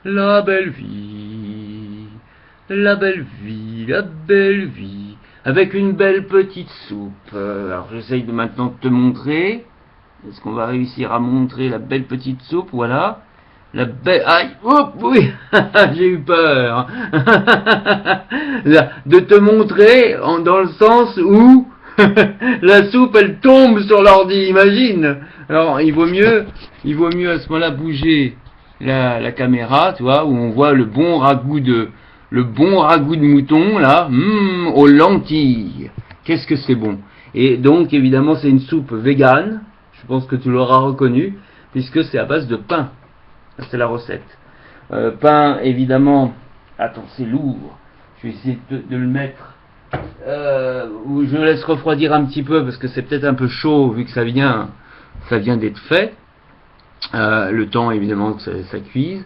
La belle vie, la belle vie, la belle vie, avec une belle petite soupe. Alors j'essaye de maintenant de te montrer. Est-ce qu'on va réussir à montrer la belle petite soupe? Voilà. La belle... Aïe, hop, oui, j'ai eu peur. De te montrer dans le sens où la soupe elle tombe sur l'ordi, imagine. Alors il vaut mieux à ce moment-là bouger la caméra, tu vois, où on voit le bon ragoût de mouton là, aux lentilles. Qu'est-ce que c'est bon. Et donc évidemment c'est une soupe végane. Je pense que tu l'auras reconnu puisque c'est à base de pain. C'est la recette. Pain évidemment. Attends, c'est lourd. Je vais essayer de le mettre. Je le laisse refroidir un petit peu parce que c'est peut-être un peu chaud vu que ça vient d'être fait. Le temps évidemment que ça cuise.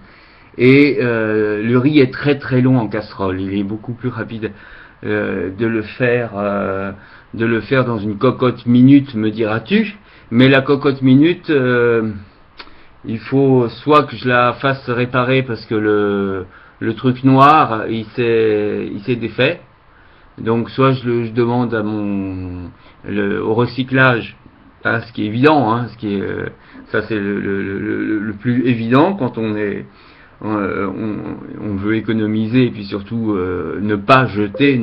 Et le riz est très très long en casserole. Il est beaucoup plus rapide de le faire dans une cocotte minute, me diras-tu. Mais la cocotte minute, il faut soit que je la fasse réparer parce que le truc noir il s'est défait. Donc soit je demande au recyclage, hein, ce qui est évident, hein, ça c'est le plus évident quand on veut économiser et puis surtout ne pas jeter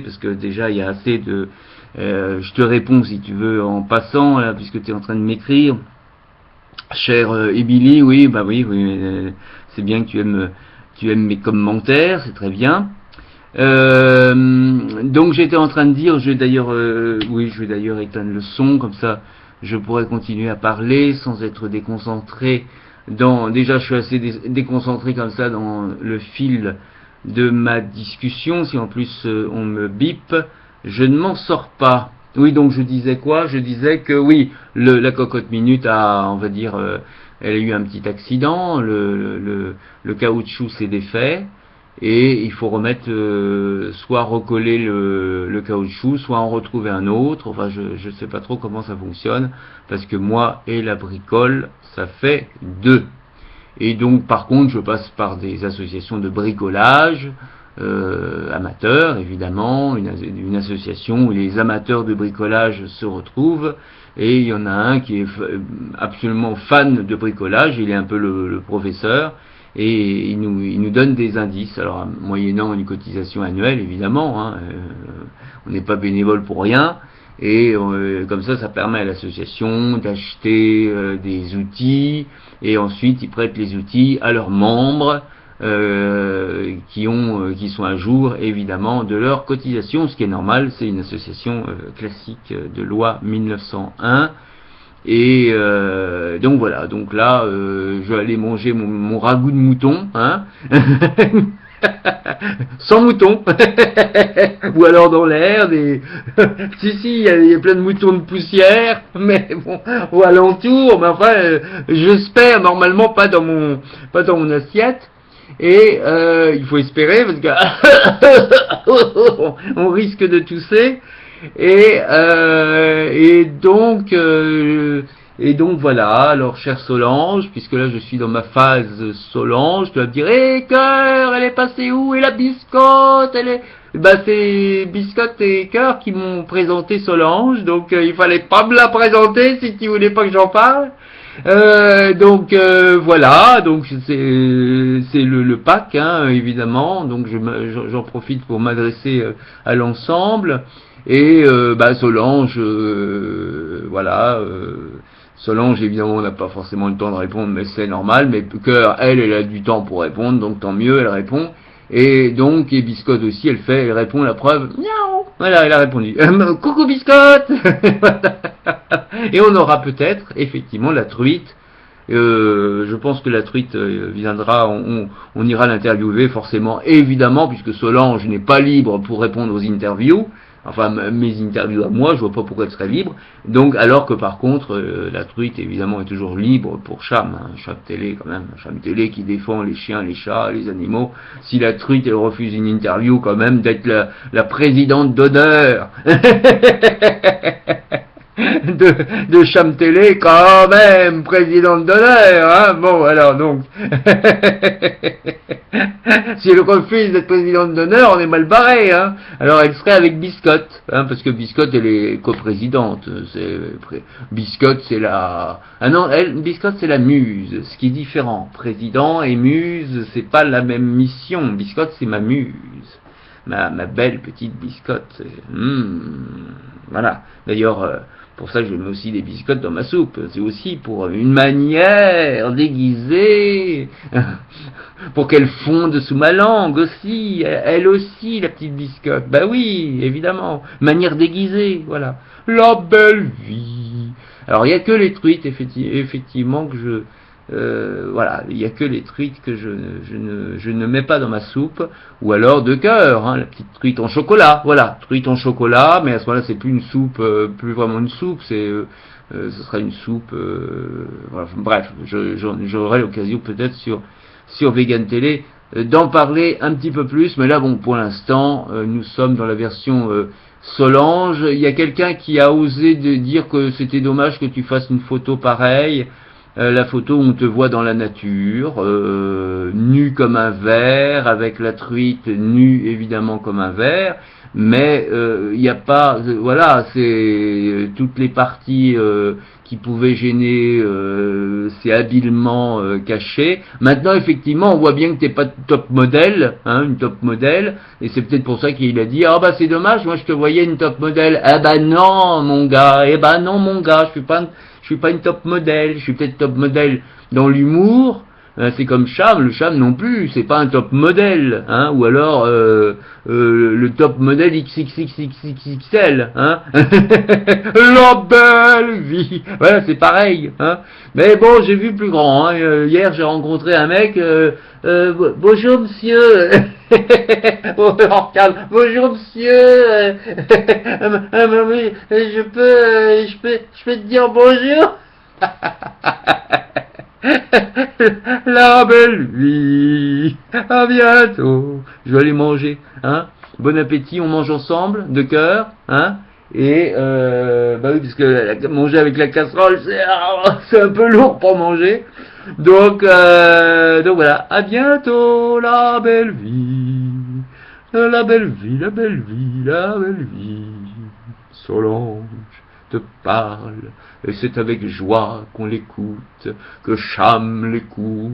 parce que déjà il y a assez de je te réponds si tu veux en passant là puisque tu es en train de m'écrire. Cher Emily, oui, bah oui, c'est bien que tu aimes mes commentaires, c'est très bien. Donc j'étais en train de dire, je vais d'ailleurs éteindre le son, comme ça je pourrais continuer à parler sans être déconcentré. Déjà je suis assez déconcentré comme ça dans le fil de ma discussion. Si en plus on me bip, je ne m'en sors pas. Oui, donc je disais quoi? Je disais que oui, la cocotte minute on va dire, elle a eu un petit accident, le caoutchouc s'est défait, et il faut remettre, soit recoller le caoutchouc, soit en retrouver un autre. Enfin, je sais pas trop comment ça fonctionne, parce que moi et la bricole, ça fait deux. Et donc, par contre, je passe par des associations de bricolage, amateurs, évidemment, une association où les amateurs de bricolage se retrouvent, et il y en a un qui est absolument fan de bricolage, il est un peu le professeur, et il nous donne des indices, alors moyennant une cotisation annuelle, évidemment, hein, on n'est pas bénévole pour rien, et comme ça permet à l'association d'acheter des outils, et ensuite ils prêtent les outils à leurs membres, qui sont à jour évidemment de leur cotisation, ce qui est normal, c'est une association classique de loi 1901. Et donc voilà, donc là je vais aller manger mon ragoût de mouton, hein. Sans mouton. Ou alors dans l'air si il y a plein de moutons de poussière, mais bon, au alentour, mais enfin j'espère normalement pas dans mon assiette. Et il faut espérer parce que on risque de tousser. Et donc voilà. Alors chère Solange, puisque là je suis dans ma phase Solange, tu vas me dire, Cœur, elle est passée où? Et la biscotte, c'est Biscotte et Cœur qui m'ont présenté Solange, donc il fallait pas me la présenter si tu voulais pas que j'en parle. Voilà, donc c'est le pack, hein, évidemment, donc j'en profite pour m'adresser à l'ensemble. Et Solange, voilà, Solange évidemment on n'a pas forcément le temps de répondre, mais c'est normal, mais Cœur, elle a du temps pour répondre, donc tant mieux, elle répond. Et donc, et Biscotte aussi, elle répond, la preuve, miaou, voilà, elle a répondu, coucou Biscotte. Et on aura peut-être, effectivement, la truite. Je pense que la truite viendra, on ira l'interviewer forcément, évidemment, puisque Solange n'est pas libre pour répondre aux interviews. Enfin, mes interviews à moi, je vois pas pourquoi elle serait libre. Donc, alors que par contre, la truite, évidemment, est toujours libre pour Cham, hein, Cham Télé quand même, Cham Télé qui défend les chiens, les chats, les animaux. Si la truite, elle refuse une interview quand même, d'être la présidente d'honneur. de Cham Télé, quand même, présidente d'honneur, hein. Bon, alors donc, si elle refuse d'être présidente d'honneur, on est mal barré, hein. Alors elle serait avec Biscotte, hein, parce que Biscotte, elle est coprésidente. Biscotte, c'est la... Ah non, Biscotte, c'est la muse, ce qui est différent. Président et muse, c'est pas la même mission. Biscotte, c'est ma muse. Ma belle petite Biscotte. Voilà. D'ailleurs, pour ça, je mets aussi des biscottes dans ma soupe. C'est aussi pour une manière déguisée, pour qu'elle fonde sous ma langue aussi. Elle aussi, la petite biscotte. Bah oui, évidemment. Manière déguisée, voilà. La belle vie. Alors, il n'y a que les truites, effectivement, que je... voilà, il n'y a que les truites que je ne mets pas dans ma soupe, ou alors de cœur, hein, la petite truite en chocolat, voilà, truite en chocolat, mais à ce moment-là c'est plus une soupe, plus vraiment une soupe, ce sera une soupe, voilà, bref, j'aurai l'occasion peut-être sur Vegan Télé d'en parler un petit peu plus, mais là bon, pour l'instant, nous sommes dans la version Solange. Il y a quelqu'un qui a osé dire que c'était dommage que tu fasses une photo pareille. La photo où on te voit dans la nature, nu comme un ver, avec la truite nue évidemment comme un ver, mais il n'y a pas, voilà, c'est toutes les parties qui pouvaient gêner, c'est habilement caché. Maintenant effectivement on voit bien que t'es pas top modèle, hein, une top modèle, et c'est peut-être pour ça qu'il a dit ah bah c'est dommage, moi je te voyais une top modèle. Ah bah non mon gars, je suis pas une top modèle, je suis peut-être top modèle dans l'humour, hein, c'est comme Cham, le Cham non plus, c'est pas un top modèle, hein, ou alors le top modèle XXXXXL, hein. La belle vie, voilà, c'est pareil, hein. Mais bon, j'ai vu plus grand, hein. Hier j'ai rencontré un mec, bonjour monsieur. Bonjour monsieur, je peux te dire bonjour. La belle vie, à bientôt. Je vais aller manger, hein. Bon appétit, on mange ensemble, de cœur, hein. Et bah oui, parce que manger avec la casserole, c'est un peu lourd pour manger. Donc voilà, à bientôt, la belle vie, la belle vie, la belle vie, la belle vie. Solange te parle, et c'est avec joie qu'on l'écoute, que Cham l'écoute.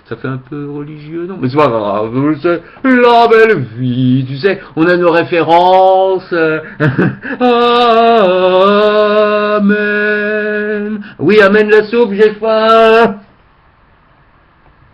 Ça fait un peu religieux, non? Mais c'est pas grave, c'est la belle vie, tu sais, on a nos références. Amen. Oui, amen la soupe, j'ai faim.